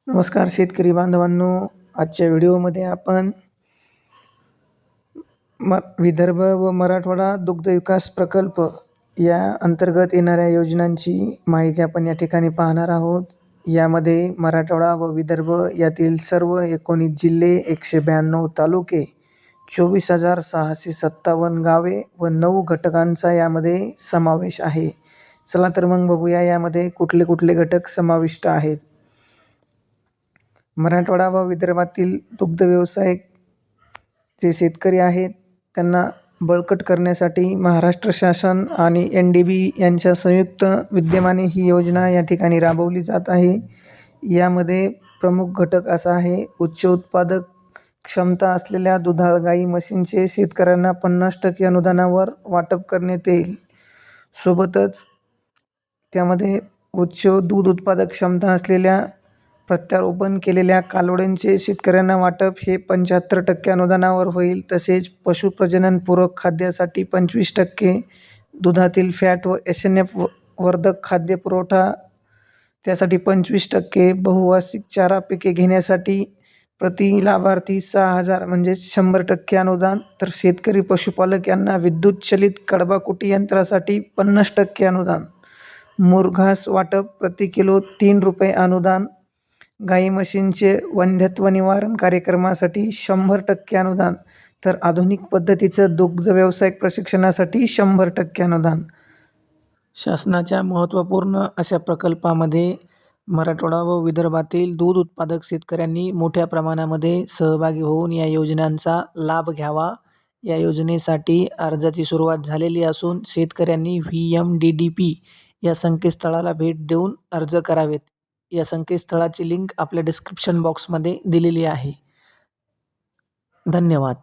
नमस्कार शेतकरी बांधवांनो. आजच्या व्हिडिओमध्ये आपण विदर्भ व मराठवाडा दुग्ध विकास प्रकल्प या अंतर्गत येणाऱ्या योजनांची माहिती आपण या ठिकाणी पाहणार आहोत. यामध्ये मराठवाडा व विदर्भ यातील सर्व 19 जिल्हे, 192 तालुके, 24,657 गावे व 9 घटकांचा यामध्ये समावेश आहे. चला तर मग बघूया यामध्ये कुठले कुठले घटक समाविष्ट आहेत. मराठवाडा व विदर्भातील दुग्ध व्यवसाय जे शेतकरी आहेत त्यांना बळकट करण्यासाठी महाराष्ट्र शासन आणि NDB यांच्या संयुक्त विद्यमाने ही योजना या ठिकाणी राबवली जात आहे. यामध्ये प्रमुख घटक असा आहे, उच्च उत्पादक क्षमता असलेल्या दुधाळ गाई म्हशींचे शेतकऱ्यांना 50% अनुदानावर वाटप करण्यात येईल. सोबतच त्यामध्ये उच्च दूध उत्पादक क्षमता असलेल्या प्रत्यारोपण केलेल्या कालवड्यांचे शेतकऱ्यांना वाटप हे 75% अनुदानावर होईल. तसेच पशुप्रजननपूरक खाद्यासाठी 25%, दुधातील फॅट व SNF वर्धक खाद्य पुरवठा त्यासाठी 25%, बहुवार्षिक चारा पिके घेण्यासाठी प्रति लाभार्थी 6,000 म्हणजे 100% अनुदान. तर शेतकरी पशुपालक यांना विद्युत चलित कडबाकुटी यंत्रासाठी 50% अनुदान. मुरघास वाटप प्रति किलो 3 रुपये अनुदान. गाई म्हशींचे वंध्यत्व निवारण कार्यक्रमासाठी 100% अनुदान. तर आधुनिक पद्धतीचं दुग्ध व्यावसायिक प्रशिक्षणासाठी 100% अनुदान. शासनाच्या महत्त्वपूर्ण अशा प्रकल्पामध्ये मराठवाडा व विदर्भातील दूध उत्पादक शेतकऱ्यांनी मोठ्या प्रमाणामध्ये सहभागी होऊन या योजनांचा लाभ घ्यावा. या योजनेसाठी अर्जाची सुरुवात झालेली असून शेतकऱ्यांनी VMDDP या संकेतस्थळाला भेट देऊन अर्ज करावेत. या संकेतस्थळाची लिंक आपल्या डिस्क्रिप्शन बॉक्समध्ये दिलेली आहे. धन्यवाद.